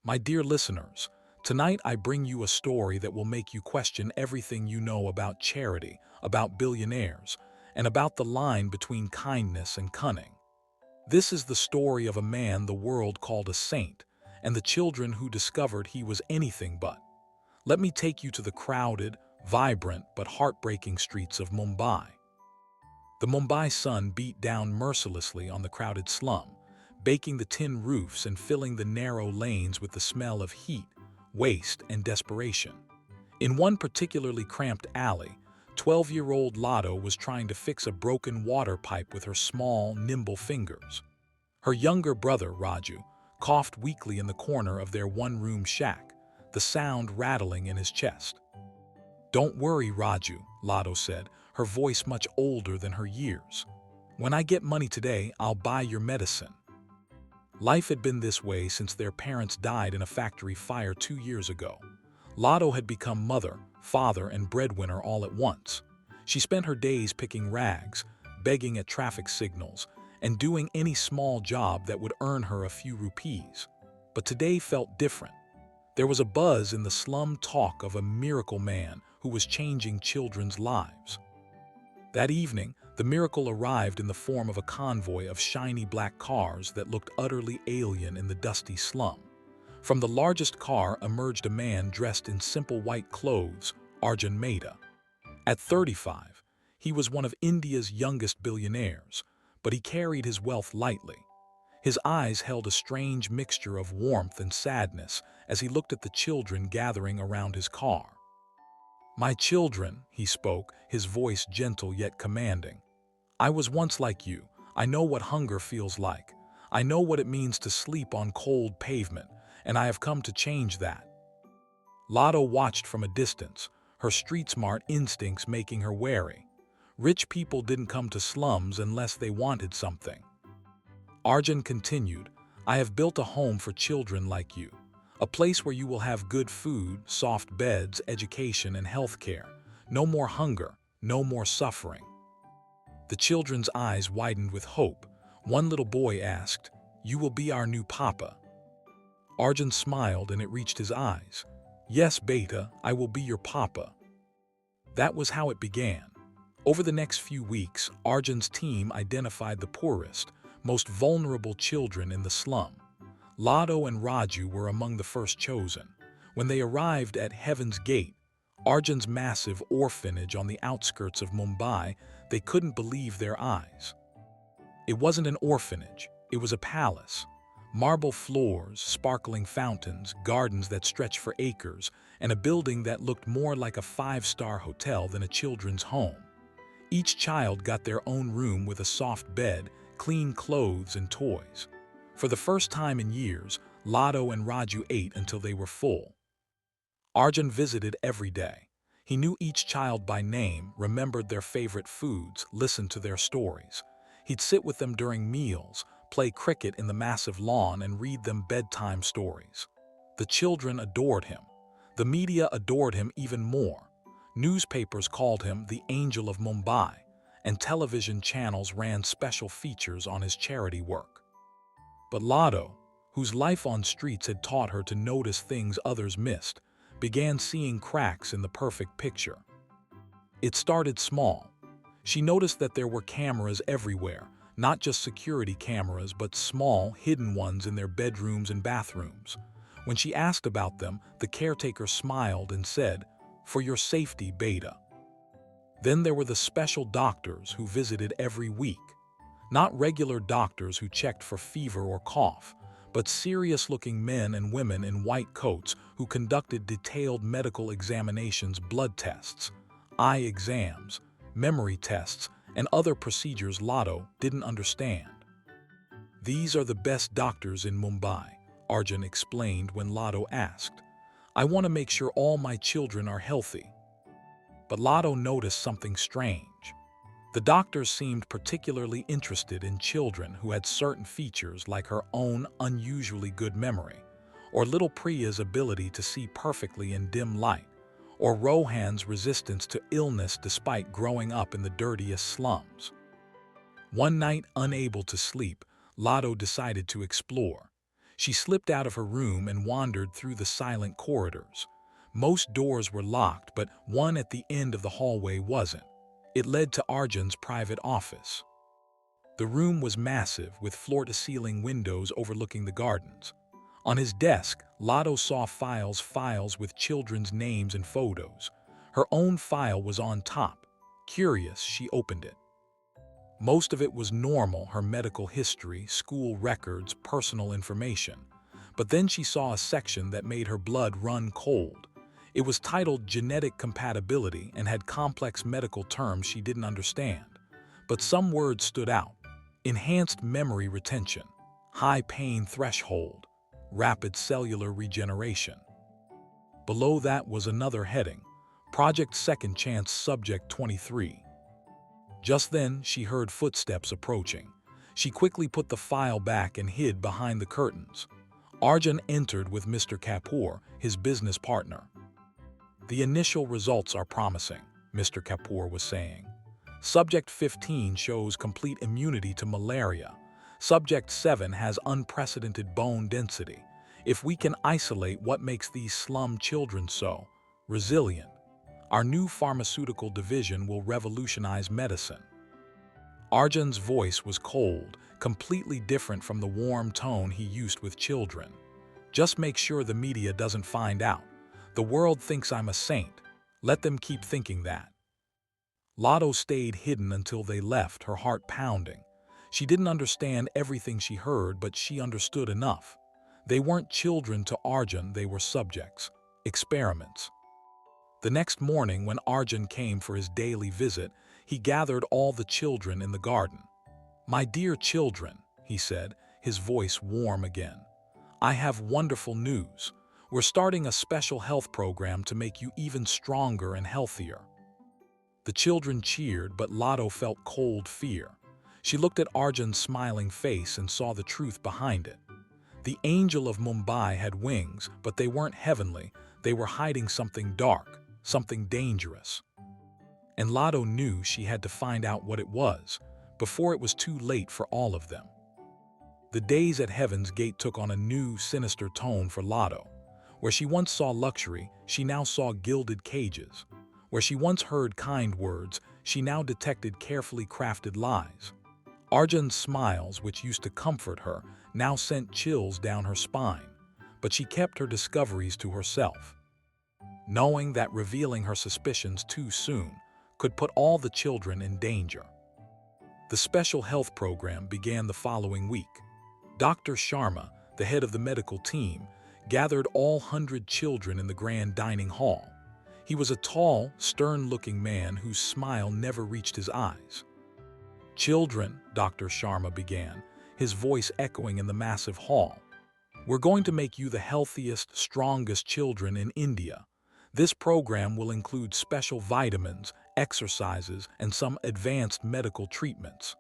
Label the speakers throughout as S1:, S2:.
S1: My dear listeners, tonight I bring you a story that will make you question everything you know about charity, about billionaires, and about the line between kindness and cunning. This is the story of a man the world called a saint, and the children who discovered he was anything but. Let me take you to the crowded, vibrant, but heartbreaking streets of Mumbai. The Mumbai sun beat down mercilessly on the crowded slum, baking the tin roofs and filling the narrow lanes with the smell of heat, waste, and desperation. In one particularly cramped alley, 12-year-old Lado was trying to fix a broken water pipe with her small, nimble fingers. Her younger brother, Raju, coughed weakly in the corner of their one-room shack, the sound rattling in his chest. "Don't worry, Raju," Lado said, her voice much older than her years. "When I get money today, I'll buy your medicine." Life had been this way since their parents died in a factory fire 2 years ago. Lado had become mother, father, and breadwinner all at once. She spent her days picking rags, begging at traffic signals, and doing any small job that would earn her a few rupees. But today felt different. There was a buzz in the slum talk of a miracle man who was changing children's lives. That evening, the miracle arrived in the form of a convoy of shiny black cars that looked utterly alien in the dusty slum. From the largest car emerged a man dressed in simple white clothes, Arjun Mehta. At 35, he was one of India's youngest billionaires, but he carried his wealth lightly. His eyes held a strange mixture of warmth and sadness as he looked at the children gathering around his car. "My children," he spoke, his voice gentle yet commanding. "I was once like you. I know what hunger feels like. I know what it means to sleep on cold pavement, and I have come to change that." Lado watched from a distance, her street-smart instincts making her wary. Rich people didn't come to slums unless they wanted something. Arjun continued, "I have built a home for children like you. A place where you will have good food, soft beds, education, and health care. No more hunger, no more suffering." The children's eyes widened with hope. One little boy asked, "You will be our new papa?" Arjun smiled and it reached his eyes. "Yes, beta, I will be your papa." That was how it began. Over the next few weeks, Arjun's team identified the poorest, most vulnerable children in the slum. Lado and Raju were among the first chosen. When they arrived at Heaven's Gate, Arjun's massive orphanage on the outskirts of Mumbai, they couldn't believe their eyes. It wasn't an orphanage, it was a palace. Marble floors, sparkling fountains, gardens that stretched for acres, and a building that looked more like a five-star hotel than a children's home. Each child got their own room with a soft bed, clean clothes, and toys. For the first time in years, Lado and Raju ate until they were full. Arjun visited every day. He knew each child by name, remembered their favorite foods, listened to their stories. He'd sit with them during meals, play cricket in the massive lawn, and read them bedtime stories. The children adored him. The media adored him even more. Newspapers called him the Angel of Mumbai, and television channels ran special features on his charity work. But Lado, whose life on streets had taught her to notice things others missed, began seeing cracks in the perfect picture. It started small. She noticed that there were cameras everywhere, not just security cameras, but small, hidden ones in their bedrooms and bathrooms. When she asked about them, the caretaker smiled and said, "For your safety, beta." Then there were the special doctors who visited every week. Not regular doctors who checked for fever or cough, but serious-looking men and women in white coats who conducted detailed medical examinations, blood tests, eye exams, memory tests, and other procedures Lado didn't understand. "These are the best doctors in Mumbai," Arjun explained when Lado asked. "I want to make sure all my children are healthy." But Lado noticed something strange. The doctors seemed particularly interested in children who had certain features like her own unusually good memory, or little Priya's ability to see perfectly in dim light, or Rohan's resistance to illness despite growing up in the dirtiest slums. One night, unable to sleep, Lado decided to explore. She slipped out of her room and wandered through the silent corridors. Most doors were locked, but one at the end of the hallway wasn't. It led to Arjun's private office. The room was massive, with floor-to-ceiling windows overlooking the gardens. On his desk, Lado saw files with children's names and photos. Her own file was on top. Curious, she opened it. Most of it was normal, her medical history, school records, personal information. But then she saw a section that made her blood run cold. It was titled Genetic Compatibility and had complex medical terms she didn't understand. But some words stood out. Enhanced memory retention, high pain threshold, rapid cellular regeneration. Below that was another heading, Project Second Chance Subject 23. Just then, she heard footsteps approaching. She quickly put the file back and hid behind the curtains. Arjun entered with Mr. Kapoor, his business partner. "The initial results are promising," Mr. Kapoor was saying. "Subject 15 shows complete immunity to malaria. Subject 7 has unprecedented bone density. If we can isolate what makes these slum children so resilient, our new pharmaceutical division will revolutionize medicine." Arjun's voice was cold, completely different from the warm tone he used with children. "Just make sure the media doesn't find out. The world thinks I'm a saint. Let them keep thinking that." Lado stayed hidden until they left, her heart pounding. She didn't understand everything she heard, but she understood enough. They weren't children to Arjun, they were subjects, experiments. The next morning, when Arjun came for his daily visit, he gathered all the children in the garden. "My dear children," he said, his voice warm again, "I have wonderful news. We're starting a special health program to make you even stronger and healthier." The children cheered, but Lado felt cold fear. She looked at Arjun's smiling face and saw the truth behind it. The angel of Mumbai had wings, but they weren't heavenly. They were hiding something dark, something dangerous. And Lado knew she had to find out what it was, before it was too late for all of them. The days at Heaven's Gate took on a new, sinister tone for Lado. Where she once saw luxury, she now saw gilded cages. Where she once heard kind words, she now detected carefully crafted lies. Arjun's smiles, which used to comfort her, now sent chills down her spine. But she kept her discoveries to herself, knowing that revealing her suspicions too soon could put all the children in danger. The special health program began the following week. Dr. Sharma, the head of the medical team, gathered all 100 children in the grand dining hall. He was a tall, stern-looking man whose smile never reached his eyes. "Children," Dr. Sharma began, his voice echoing in the massive hall, "we're going to make you the healthiest, strongest children in India. This program will include special vitamins, exercises, and some advanced medical treatments."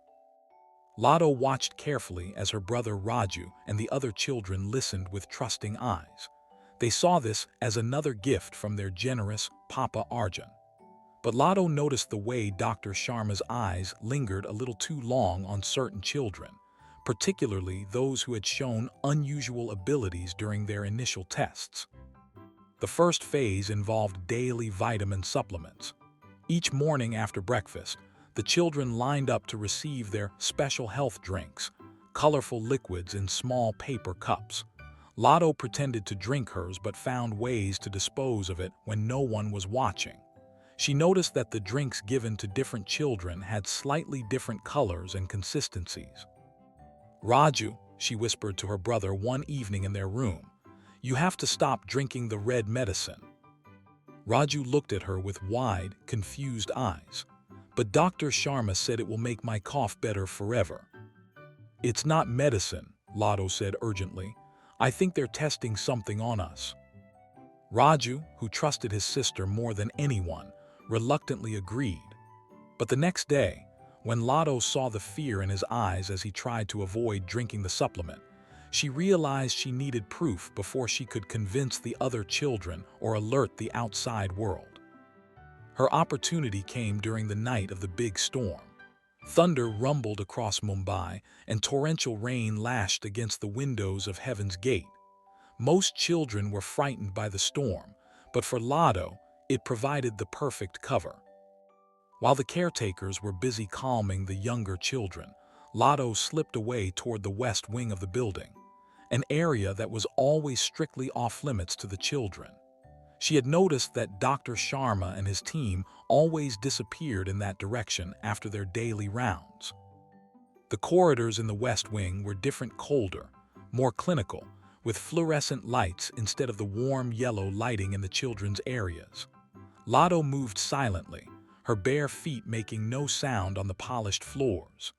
S1: Lado watched carefully as her brother Raju and the other children listened with trusting eyes. They saw this as another gift from their generous Papa Arjun. But Lado noticed the way Dr. Sharma's eyes lingered a little too long on certain children, particularly those who had shown unusual abilities during their initial tests. The first phase involved daily vitamin supplements. Each morning after breakfast, the children lined up to receive their special health drinks, colorful liquids in small paper cups. Lado pretended to drink hers but found ways to dispose of it when no one was watching. She noticed that the drinks given to different children had slightly different colors and consistencies. "Raju," she whispered to her brother one evening in their room, "you have to stop drinking the red medicine." Raju looked at her with wide, confused eyes. "But Dr. Sharma said it will make my cough better forever." "It's not medicine," Lado said urgently. "I think they're testing something on us." Raju, who trusted his sister more than anyone, reluctantly agreed. But the next day, when Lado saw the fear in his eyes as he tried to avoid drinking the supplement, she realized she needed proof before she could convince the other children or alert the outside world. Her opportunity came during the night of the big storm. Thunder rumbled across Mumbai, and torrential rain lashed against the windows of Heaven's Gate. Most children were frightened by the storm, but for Lado, it provided the perfect cover. While the caretakers were busy calming the younger children, Lado slipped away toward the west wing of the building, an area that was always strictly off-limits to the children. She had noticed that Dr. Sharma and his team always disappeared in that direction after their daily rounds. The corridors in the West Wing were different, colder, more clinical, with fluorescent lights instead of the warm yellow lighting in the children's areas. Lado moved silently, her bare feet making no sound on the polished floors.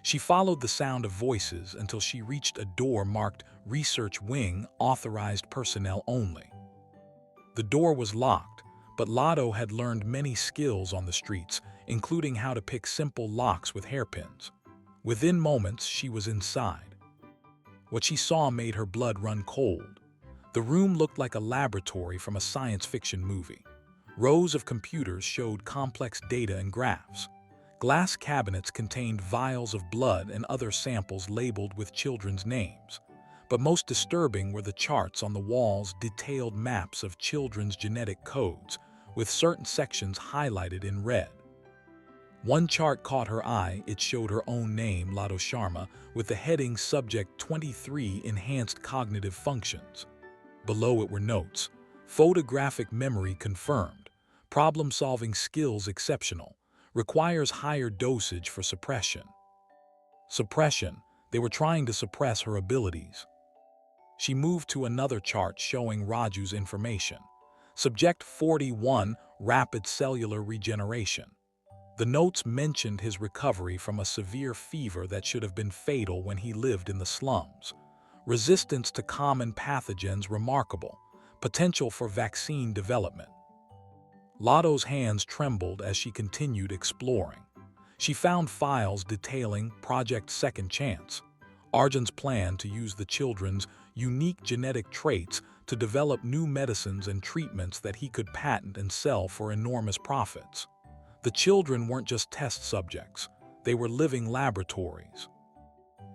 S1: She followed the sound of voices until she reached a door marked Research Wing, Authorized Personnel Only. The door was locked, but Lado had learned many skills on the streets, including how to pick simple locks with hairpins. Within moments, she was inside. What she saw made her blood run cold. The room looked like a laboratory from a science fiction movie. Rows of computers showed complex data and graphs. Glass cabinets contained vials of blood and other samples labeled with children's names. But most disturbing were the charts on the walls, detailed maps of children's genetic codes, with certain sections highlighted in red. One chart caught her eye. It showed her own name, Lado Sharma, with the heading Subject 23, Enhanced Cognitive Functions. Below it were notes: photographic memory confirmed, problem-solving skills exceptional, requires higher dosage for suppression. Suppression. They were trying to suppress her abilities. She moved to another chart showing Raju's information. Subject 41, Rapid Cellular Regeneration. The notes mentioned his recovery from a severe fever that should have been fatal when he lived in the slums. Resistance to common pathogens remarkable. Potential for vaccine development. Lado's hands trembled as she continued exploring. She found files detailing Project Second Chance, Arjun's plan to use the children's unique genetic traits to develop new medicines and treatments that he could patent and sell for enormous profits. The children weren't just test subjects, they were living laboratories.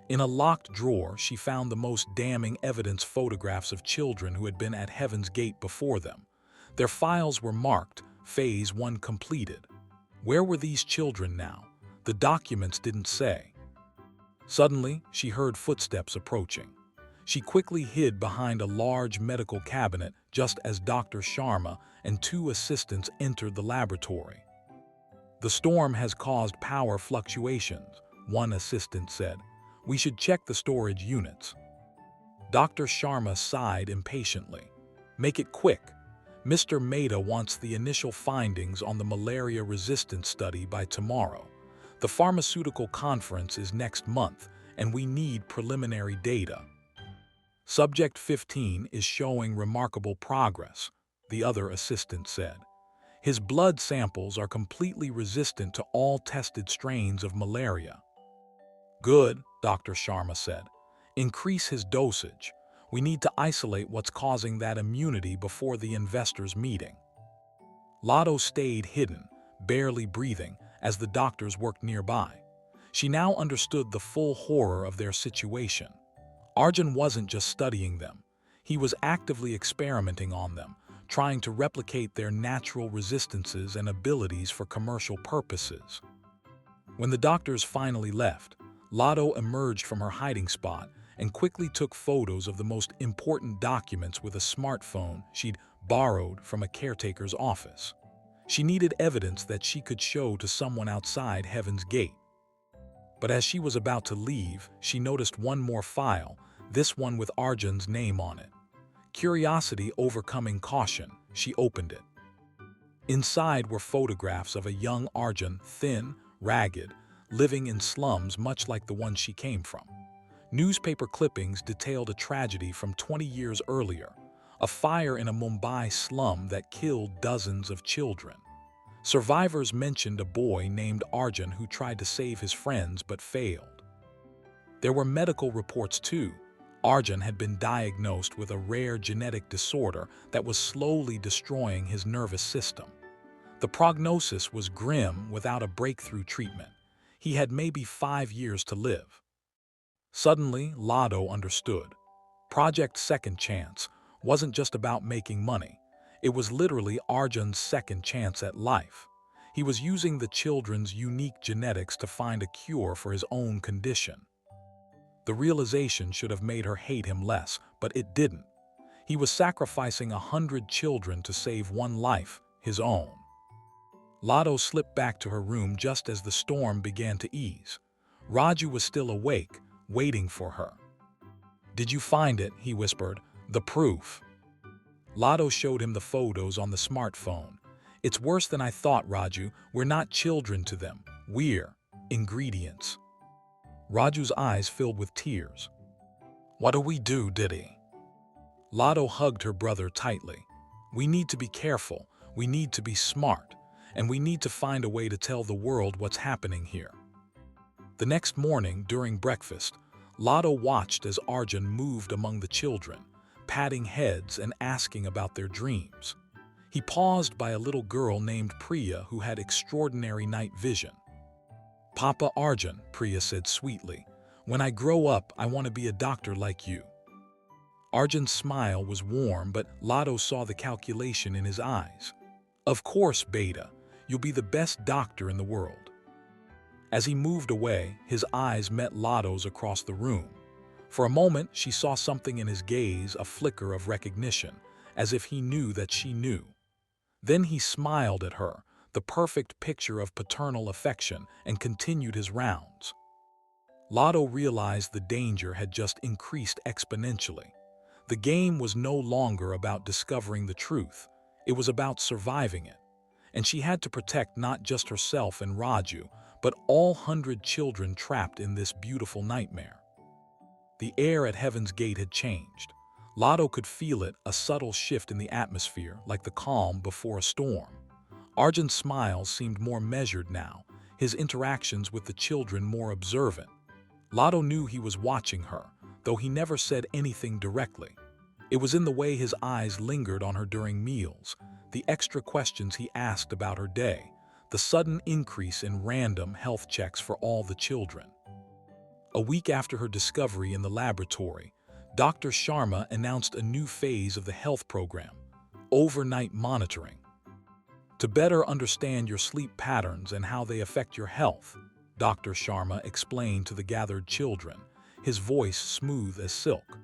S1: In a locked drawer, she found the most damning evidence: photographs of children who had been at Heaven's Gate before them. Their files were marked, Phase 1 completed. Where were these children now? The documents didn't say. Suddenly, she heard footsteps approaching. She quickly hid behind a large medical cabinet just as Dr. Sharma and two assistants entered the laboratory. "The storm has caused power fluctuations," one assistant said. "We should check the storage units." Dr. Sharma sighed impatiently. "Make it quick. Mr. Mehta wants the initial findings on the malaria resistance study by tomorrow. The pharmaceutical conference is next month, and we need preliminary data." "Subject 15 is showing remarkable progress," the other assistant said. "His blood samples are completely resistant to all tested strains of malaria." "Good," Dr. Sharma said. "Increase his dosage. We need to isolate what's causing that immunity before the investors' meeting." Lado stayed hidden, barely breathing, as the doctors worked nearby. She now understood the full horror of their situation. Arjun wasn't just studying them. He was actively experimenting on them, trying to replicate their natural resistances and abilities for commercial purposes. When the doctors finally left, Lado emerged from her hiding spot and quickly took photos of the most important documents with a smartphone she'd borrowed from a caretaker's office. She needed evidence that she could show to someone outside Heaven's Gate. But as she was about to leave, she noticed one more file, this one with Arjun's name on it. Curiosity overcoming caution, she opened it. Inside were photographs of a young Arjun, thin, ragged, living in slums much like the one she came from. Newspaper clippings detailed a tragedy from 20 years earlier, a fire in a Mumbai slum that killed dozens of children. Survivors mentioned a boy named Arjun who tried to save his friends but failed. There were medical reports too. Arjun had been diagnosed with a rare genetic disorder that was slowly destroying his nervous system. The prognosis was grim without a breakthrough treatment. He had maybe 5 years to live. Suddenly, Lado understood. Project Second Chance wasn't just about making money. It was literally Arjun's second chance at life. He was using the children's unique genetics to find a cure for his own condition. The realization should have made her hate him less, but it didn't. He was sacrificing 100 children to save one life, his own. Lado slipped back to her room just as the storm began to ease. Raju was still awake, waiting for her. "Did you find it?" he whispered. "The proof." Lado showed him the photos on the smartphone. "It's worse than I thought, Raju. We're not children to them. We're ingredients." Raju's eyes filled with tears. "What do we do, Diddy?" Lado hugged her brother tightly. "We need to be careful, we need to be smart, and we need to find a way to tell the world what's happening here." The next morning, during breakfast, Lado watched as Arjun moved among the children, patting heads and asking about their dreams. He paused by a little girl named Priya who had extraordinary night vision. "Papa Arjun," Priya said sweetly, "when I grow up, I want to be a doctor like you." Arjun's smile was warm, but Lado saw the calculation in his eyes. "Of course, Beta, you'll be the best doctor in the world." As he moved away, his eyes met Lado's across the room. For a moment, she saw something in his gaze, a flicker of recognition, as if he knew that she knew. Then he smiled at her, the perfect picture of paternal affection, and continued his rounds. Lado realized the danger had just increased exponentially. The game was no longer about discovering the truth. It was about surviving it. And she had to protect not just herself and Raju, but all 100 children trapped in this beautiful nightmare. The air at Heaven's Gate had changed. Lado could feel it, a subtle shift in the atmosphere, like the calm before a storm. Arjun's smiles seemed more measured now, his interactions with the children more observant. Lado knew he was watching her, though he never said anything directly. It was in the way his eyes lingered on her during meals, the extra questions he asked about her day, the sudden increase in random health checks for all the children. A week after her discovery in the laboratory, Dr. Sharma announced a new phase of the health program, overnight monitoring. To better understand your sleep patterns and how they affect your health, Dr. Sharma explained to the gathered children, his voice smooth as silk.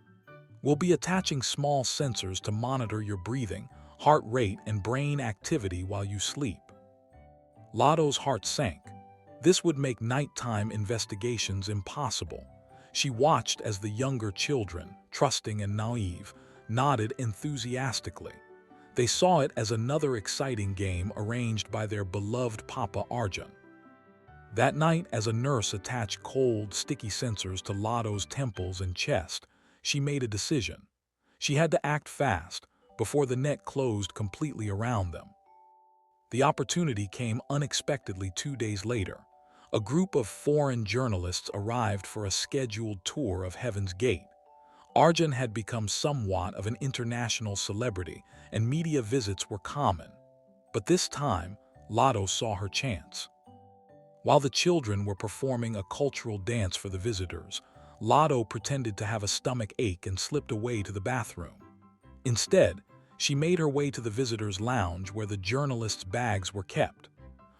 S1: "We'll be attaching small sensors to monitor your breathing, heart rate, and brain activity while you sleep." Lado's heart sank. This would make nighttime investigations impossible. She watched as the younger children, trusting and naive, nodded enthusiastically. They saw it as another exciting game arranged by their beloved Papa Arjun. That night, as a nurse attached cold, sticky sensors to Lado's temples and chest, she made a decision. She had to act fast, before the net closed completely around them. The opportunity came unexpectedly 2 days later. A group of foreign journalists arrived for a scheduled tour of Heaven's Gate. Arjun had become somewhat of an international celebrity, and media visits were common. But this time, Lado saw her chance. While the children were performing a cultural dance for the visitors, Lado pretended to have a stomach ache and slipped away to the bathroom. Instead, she made her way to the visitors' lounge where the journalists' bags were kept.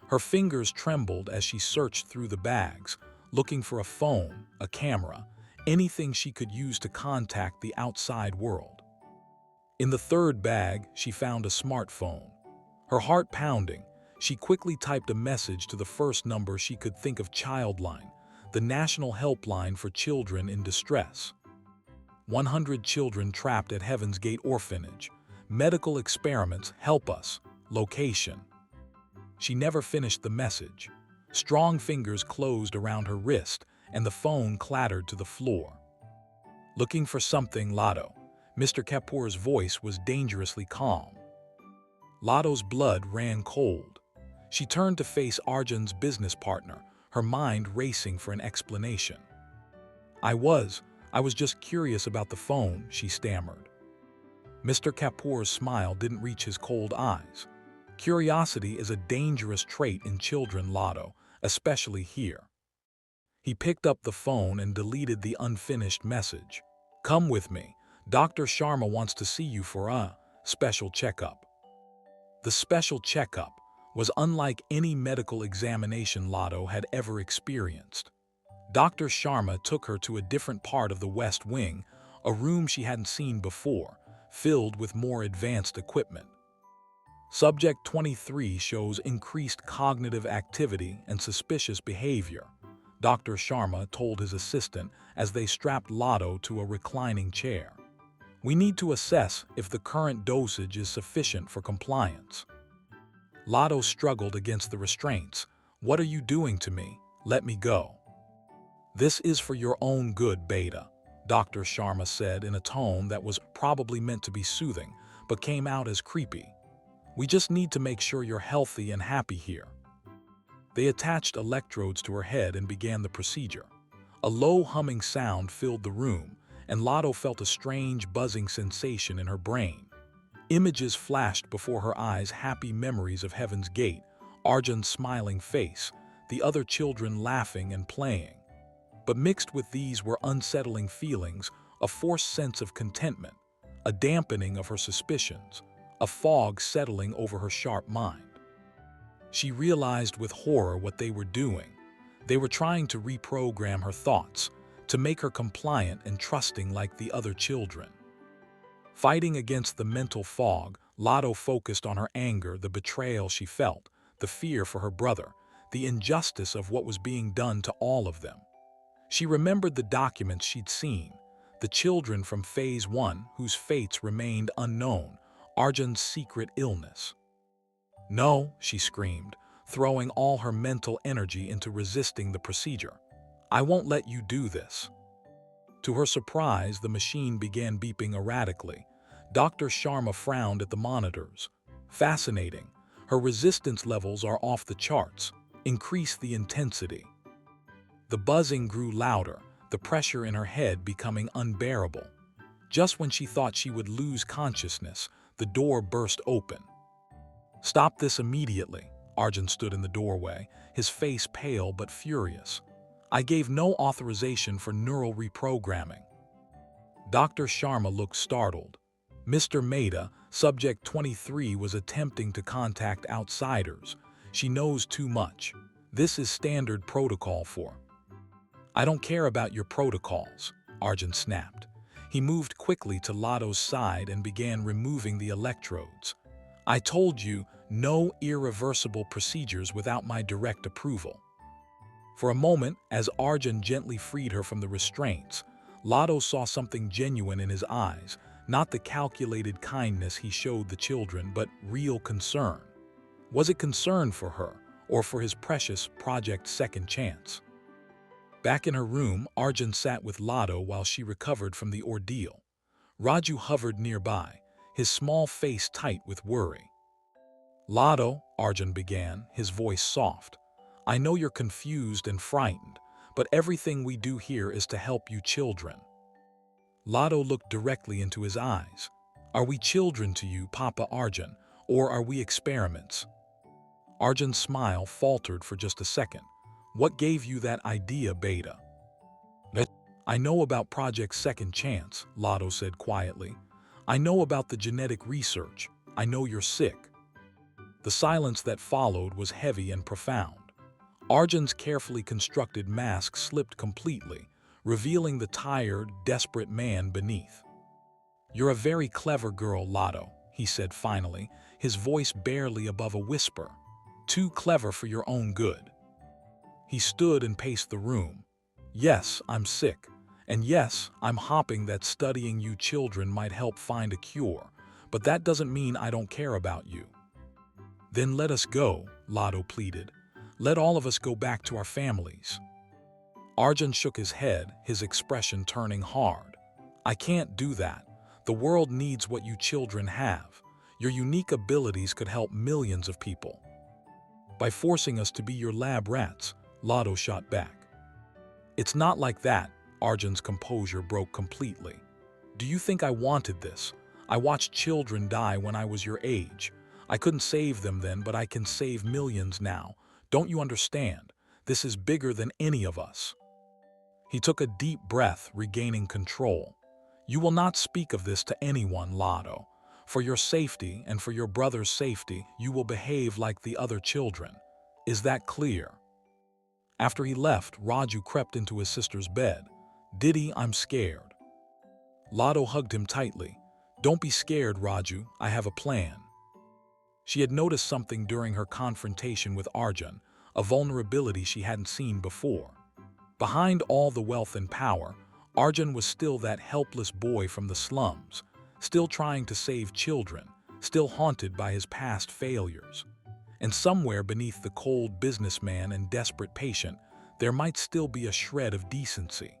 S1: Her fingers trembled as she searched through the bags, looking for a phone, a camera, anything she could use to contact the outside world. In the third bag, she found a smartphone. Her heart pounding, she quickly typed a message to the first number she could think of: Childline, the national helpline for children in distress. 100 children trapped at Heaven's Gate Orphanage. Medical experiments, help us. Location. She never finished the message. Strong fingers closed around her wrist, and the phone clattered to the floor. "Looking for something, Lado?" Mr. Kapoor's voice was dangerously calm. Lado's blood ran cold. She turned to face Arjun's business partner, her mind racing for an explanation. I was just curious about the phone," she stammered. Mr. Kapoor's smile didn't reach his cold eyes. "Curiosity is a dangerous trait in children, Lado, especially here. He picked up the phone and deleted the unfinished message. "Come with me. Dr. Sharma wants to see you for a special checkup." The special checkup was unlike any medical examination Lado had ever experienced. Dr. Sharma took her to a different part of the West Wing, a room she hadn't seen before, filled with more advanced equipment. Subject 23 shows increased cognitive activity and suspicious behavior, Dr. Sharma told his assistant as they strapped Lado to a reclining chair. "We need to assess if the current dosage is sufficient for compliance." Lado struggled against the restraints. "What are you doing to me? Let me go." "This is for your own good, Beta," Dr. Sharma said in a tone that was probably meant to be soothing, but came out as creepy. "We just need to make sure you're healthy and happy here." They attached electrodes to her head and began the procedure. A low humming sound filled the room, and Lado felt a strange buzzing sensation in her brain. Images flashed before her eyes, happy memories of Heaven's Gate, Arjun's smiling face, the other children laughing and playing. But mixed with these were unsettling feelings, a forced sense of contentment, a dampening of her suspicions, a fog settling over her sharp mind. She realized with horror what they were doing. They were trying to reprogram her thoughts, to make her compliant and trusting like the other children. Fighting against the mental fog, Lado focused on her anger, the betrayal she felt, the fear for her brother, the injustice of what was being done to all of them. She remembered the documents she'd seen, the children from Phase 1 whose fates remained unknown, Arjun's secret illness. "No," she screamed, throwing all her mental energy into resisting the procedure. "I won't let you do this." To her surprise, the machine began beeping erratically. Dr. Sharma frowned at the monitors. "Fascinating. Her resistance levels are off the charts. Increase the intensity." The buzzing grew louder, the pressure in her head becoming unbearable. Just when she thought she would lose consciousness, the door burst open. "Stop this immediately." Arjun stood in the doorway, his face pale but furious. "I gave no authorization for neural reprogramming." Dr. Sharma looked startled. "Mr. Mehta, Subject 23 was attempting to contact outsiders. She knows too much. This is standard protocol for—" "I don't care about your protocols," Arjun snapped. He moved quickly to Lado's side and began removing the electrodes. "I told you, no irreversible procedures without my direct approval." For a moment, as Arjun gently freed her from the restraints, Lado saw something genuine in his eyes, not the calculated kindness he showed the children, but real concern. Was it concern for her, or for his precious Project Second Chance? Back in her room, Arjun sat with Lado while she recovered from the ordeal. Raju hovered nearby, his small face tight with worry. "Lado," Arjun began, his voice soft, "I know you're confused and frightened, but everything we do here is to help you children." Lado looked directly into his eyes. "Are we children to you, Papa Arjun, or are we experiments?" Arjun's smile faltered for just a second. "What gave you that idea, Beta?" "I know about Project Second Chance," Lado said quietly. "I know about the genetic research. I know you're sick." The silence that followed was heavy and profound. Arjun's carefully constructed mask slipped completely, revealing the tired, desperate man beneath. "You're a very clever girl, Lado," he said finally, his voice barely above a whisper. "Too clever for your own good." He stood and paced the room. "Yes, I'm sick. And yes, I'm hoping that studying you children might help find a cure. But that doesn't mean I don't care about you." "Then let us go," Lado pleaded. "Let all of us go back to our families." Arjun shook his head, his expression turning hard. "I can't do that. The world needs what you children have. Your unique abilities could help millions of people." "By forcing us to be your lab rats," Lado shot back. "It's not like that." Arjun's composure broke completely. "Do you think I wanted this? I watched children die when I was your age. I couldn't save them then, but I can save millions now. Don't you understand? This is bigger than any of us." He took a deep breath, regaining control. "You will not speak of this to anyone, Lado. For your safety and for your brother's safety, you will behave like the other children. Is that clear?" After he left, Raju crept into his sister's bed. "Didi, I'm scared." Lado hugged him tightly. "Don't be scared, Raju. I have a plan." She had noticed something during her confrontation with Arjun, a vulnerability she hadn't seen before. Behind all the wealth and power, Arjun was still that helpless boy from the slums, still trying to save children, still haunted by his past failures. And somewhere beneath the cold businessman and desperate patient, there might still be a shred of decency.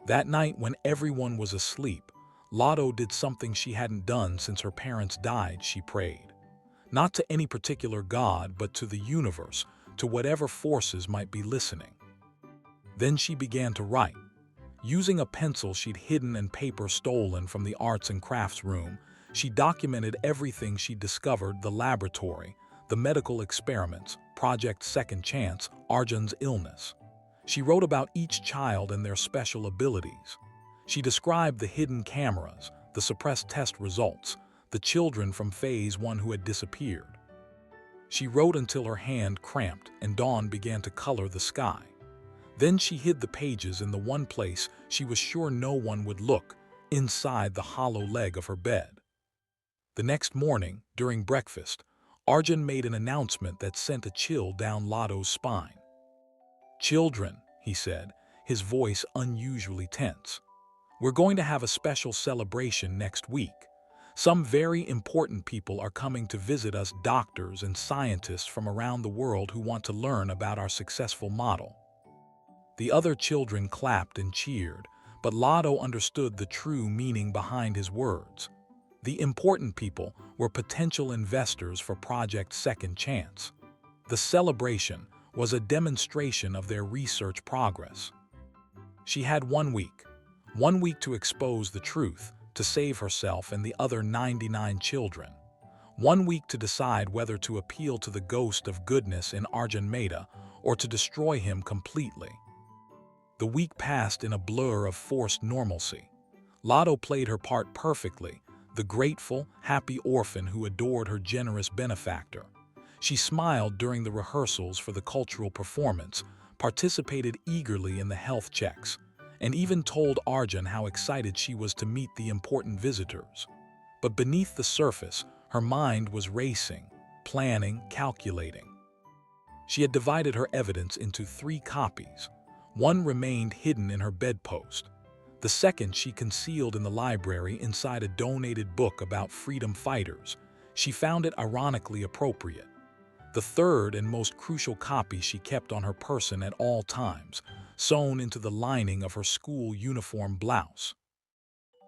S1: That night, when everyone was asleep, Lado did something she hadn't done since her parents died. She prayed. Not to any particular god, but to the universe, to whatever forces might be listening. Then she began to write. Using a pencil she'd hidden and paper stolen from the arts and crafts room, she documented everything she discovered: the laboratory, the medical experiments, Project Second Chance, Arjun's illness. She wrote about each child and their special abilities. She described the hidden cameras, the suppressed test results, the children from Phase 1 who had disappeared. She wrote until her hand cramped and dawn began to color the sky. Then she hid the pages in the one place she was sure no one would look, inside the hollow leg of her bed. The next morning, during breakfast, Arjun made an announcement that sent a chill down Lado's spine. "Children," he said, his voice unusually tense, "we're going to have a special celebration next week. Some very important people are coming to visit us, doctors and scientists from around the world who want to learn about our successful model." The other children clapped and cheered, but Lado understood the true meaning behind his words. The important people were potential investors for Project Second Chance. The celebration was a demonstration of their research progress. She had 1 week. 1 week to expose the truth, to save herself and the other 99 children. 1 week to decide whether to appeal to the ghost of goodness in Arjun Mehta or to destroy him completely. The week passed in a blur of forced normalcy. Lado played her part perfectly, the grateful, happy orphan who adored her generous benefactor. She smiled during the rehearsals for the cultural performance, participated eagerly in the health checks, and even told Arjun how excited she was to meet the important visitors. But beneath the surface, her mind was racing, planning, calculating. She had divided her evidence into 3 copies. One remained hidden in her bedpost. The second she concealed in the library inside a donated book about freedom fighters. She found it ironically appropriate. The third and most crucial copy she kept on her person at all times, sewn into the lining of her school uniform blouse.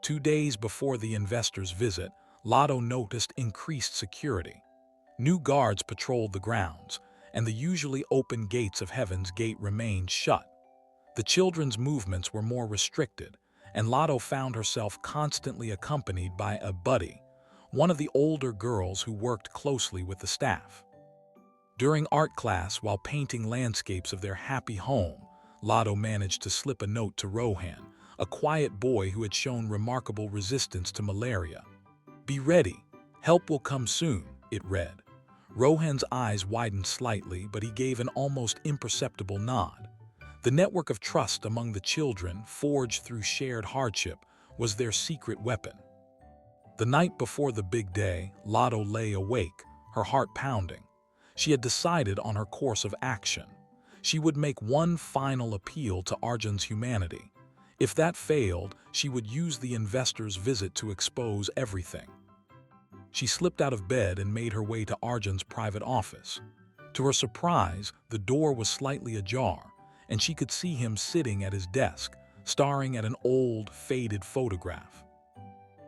S1: 2 days before the investor's visit, Lado noticed increased security. New guards patrolled the grounds, and the usually open gates of Heaven's Gate remained shut. The children's movements were more restricted, and Lado found herself constantly accompanied by a buddy, one of the older girls who worked closely with the staff. During art class, while painting landscapes of their happy home, Lado managed to slip a note to Rohan, a quiet boy who had shown remarkable resistance to malaria. "Be ready. Help will come soon," it read. Rohan's eyes widened slightly, but he gave an almost imperceptible nod. The network of trust among the children, forged through shared hardship, was their secret weapon. The night before the big day, Lado lay awake, her heart pounding. She had decided on her course of action. She would make one final appeal to Arjun's humanity. If that failed, she would use the investor's visit to expose everything. She slipped out of bed and made her way to Arjun's private office. To her surprise, the door was slightly ajar, and she could see him sitting at his desk, staring at an old, faded photograph.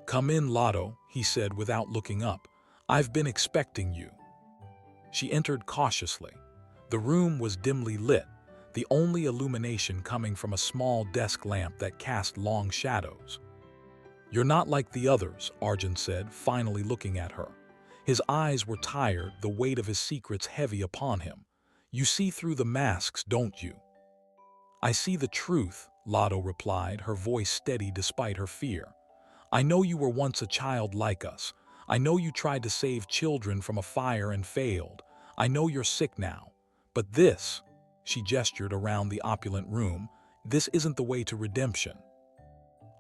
S1: "Come in, Lado," he said without looking up. "I've been expecting you." She entered cautiously. The room was dimly lit, the only illumination coming from a small desk lamp that cast long shadows. "You're not like the others," Arjun said, finally looking at her. His eyes were tired, the weight of his secrets heavy upon him. "You see through the masks, don't you?" "I see the truth," Lado replied, her voice steady despite her fear. "I know you were once a child like us. I know you tried to save children from a fire and failed. I know you're sick now. But this," she gestured around the opulent room, "this isn't the way to redemption."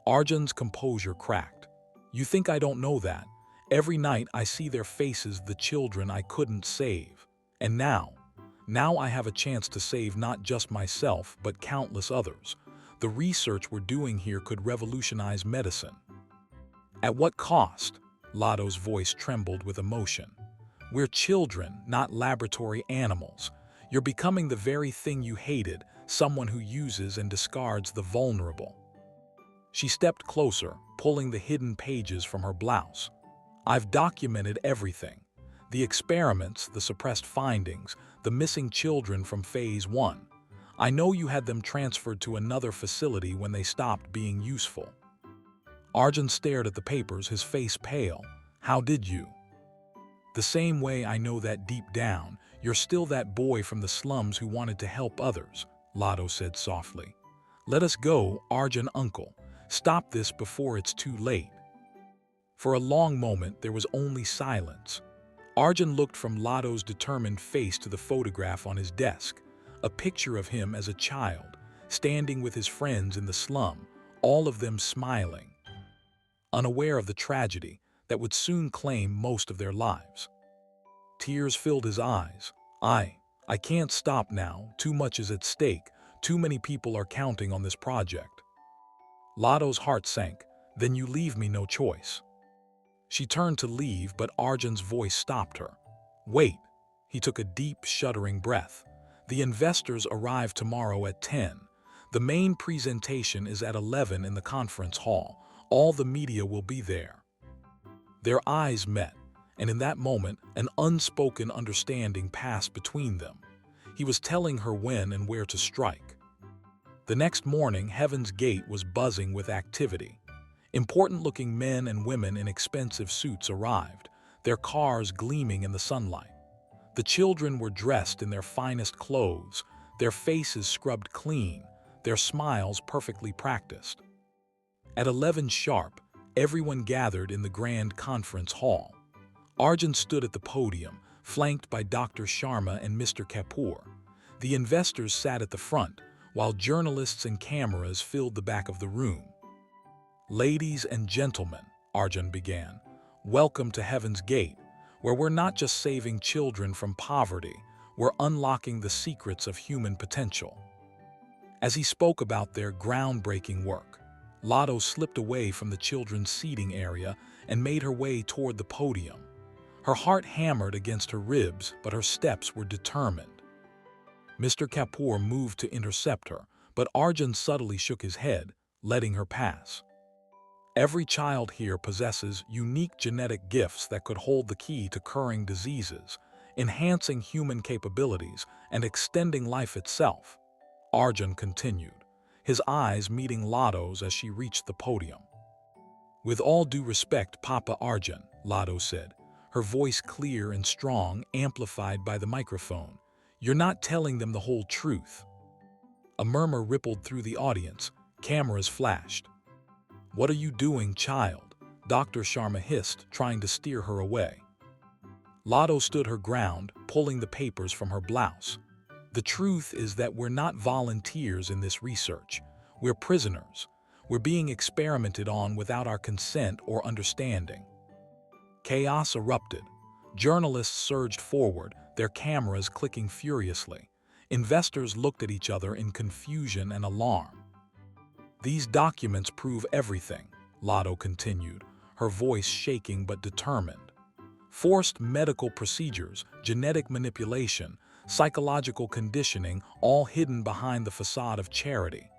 S1: Arjun's composure cracked. "You think I don't know that? Every night I see their faces, the children I couldn't save. And now I have a chance to save not just myself, but countless others. The research we're doing here could revolutionize medicine." "At what cost?" Lado's voice trembled with emotion. "We're children, not laboratory animals. You're becoming the very thing you hated, someone who uses and discards the vulnerable." She stepped closer, pulling the hidden pages from her blouse. "I've documented everything. The experiments, the suppressed findings, the missing children from phase 1. I know you had them transferred to another facility when they stopped being useful." Arjun stared at the papers, his face pale. "How did you?" "The same way I know that deep down, you're still that boy from the slums who wanted to help others," Lado said softly. "Let us go, Arjun uncle. Stop this before it's too late." For a long moment, there was only silence. Arjun looked from Lado's determined face to the photograph on his desk, a picture of him as a child, standing with his friends in the slum, all of them smiling, unaware of the tragedy that would soon claim most of their lives. Tears filled his eyes. I can't stop now. Too much is at stake. Too many people are counting on this project." Lado's heart sank. "Then you leave me no choice." She turned to leave, but Arjun's voice stopped her. "Wait." He took a deep, shuddering breath. "The investors arrive tomorrow at 10. The main presentation is at 11 in the conference hall. All the media will be there." Their eyes met, and in that moment, an unspoken understanding passed between them. He was telling her when and where to strike. The next morning, Heaven's Gate was buzzing with activity. Important-looking men and women in expensive suits arrived, their cars gleaming in the sunlight. The children were dressed in their finest clothes, their faces scrubbed clean, their smiles perfectly practiced. At 11 sharp, everyone gathered in the grand conference hall. Arjun stood at the podium, flanked by Dr. Sharma and Mr. Kapoor. The investors sat at the front, while journalists and cameras filled the back of the room. "Ladies and gentlemen," Arjun began, "welcome to Heaven's Gate, where we're not just saving children from poverty, we're unlocking the secrets of human potential." As he spoke about their groundbreaking work, Lado slipped away from the children's seating area and made her way toward the podium. Her heart hammered against her ribs, but her steps were determined. Mr. Kapoor moved to intercept her, but Arjun subtly shook his head, letting her pass. "Every child here possesses unique genetic gifts that could hold the key to curing diseases, enhancing human capabilities, and extending life itself," Arjun continued, his eyes meeting Lado's as she reached the podium. "With all due respect, Papa Arjun," Lado said, her voice clear and strong, amplified by the microphone, "you're not telling them the whole truth." A murmur rippled through the audience. Cameras flashed. "What are you doing, child?" Dr. Sharma hissed, trying to steer her away. Lado stood her ground, pulling the papers from her blouse. "The truth is that we're not volunteers in this research. We're prisoners. We're being experimented on without our consent or understanding." Chaos erupted. Journalists surged forward, their cameras clicking furiously. Investors looked at each other in confusion and alarm. "These documents prove everything," Lado continued, her voice shaking but determined. "Forced medical procedures, genetic manipulation, psychological conditioning, all hidden behind the facade of charity."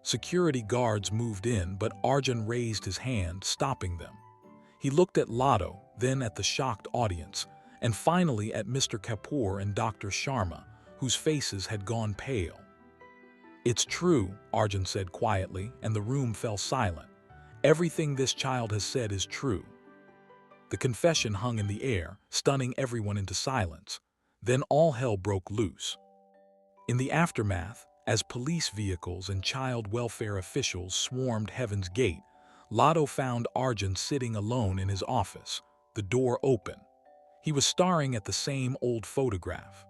S1: Security guards moved in, but Arjun raised his hand, stopping them. He looked at Lado, then at the shocked audience, and finally at Mr. Kapoor and Dr. Sharma, whose faces had gone pale. "It's true," Arjun said quietly, and the room fell silent. "Everything this child has said is true." The confession hung in the air, stunning everyone into silence. Then all hell broke loose. In the aftermath, As police vehicles and child welfare officials swarmed Heaven's Gate, Lado found Arjun sitting alone in his office, the door open. He was staring at the same old photograph.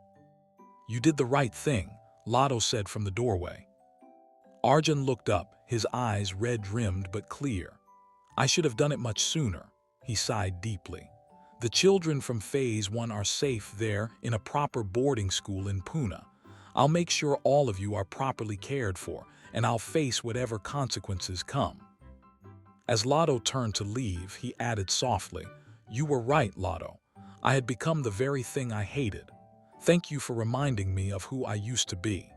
S1: "You did the right thing," Lado said from the doorway. Arjun looked up, his eyes red-rimmed but clear. "I should have done it much sooner," he sighed deeply. "The children from Phase 1 are safe there in a proper boarding school in Pune. I'll make sure all of you are properly cared for, and I'll face whatever consequences come." As Lado turned to leave, he added softly, "You were right, Lado. I had become the very thing I hated. Thank you for reminding me of who I used to be."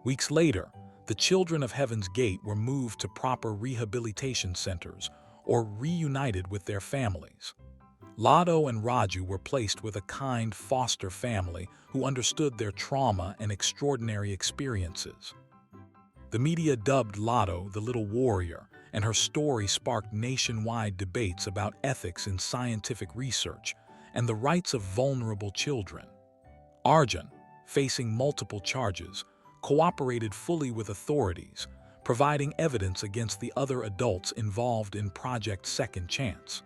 S1: Weeks later, the children of Heaven's Gate were moved to proper rehabilitation centers or reunited with their families. Lado and Raju were placed with a kind foster family who understood their trauma and extraordinary experiences. The media dubbed Lado the Little Warrior, and her story sparked nationwide debates about ethics in scientific research and the rights of vulnerable children. Arjun, facing multiple charges, cooperated fully with authorities, providing evidence against the other adults involved in Project Second Chance.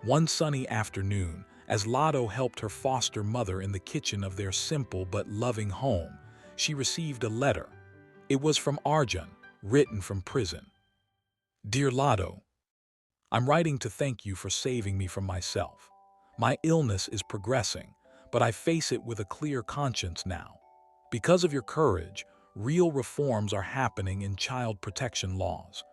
S1: One sunny afternoon, as Lado helped her foster mother in the kitchen of their simple but loving home, she received a letter. It was from Arjun, written from prison. "Dear Lado, I'm writing to thank you for saving me from myself. My illness is progressing, but I face it with a clear conscience now. Because of your courage, real reforms are happening in child protection laws.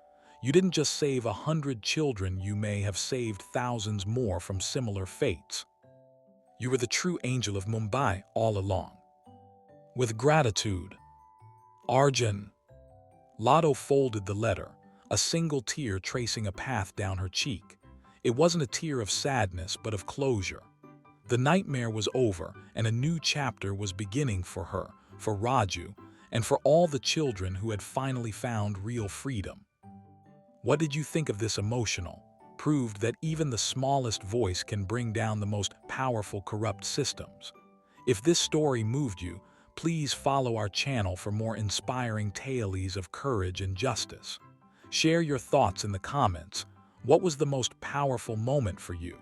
S1: You didn't just save 100 children, you may have saved thousands more from similar fates. You were the true angel of Mumbai all along. With gratitude, Arjun." Lado folded the letter, a single tear tracing a path down her cheek. It wasn't a tear of sadness, but of closure. The nightmare was over, and a new chapter was beginning for her, for Raju, and for all the children who had finally found real freedom. What did you think of this emotional? Proved that even the smallest voice can bring down the most powerful corrupt systems. If this story moved you, please follow our channel for more inspiring tales of courage and justice. Share your thoughts in the comments. What was the most powerful moment for you?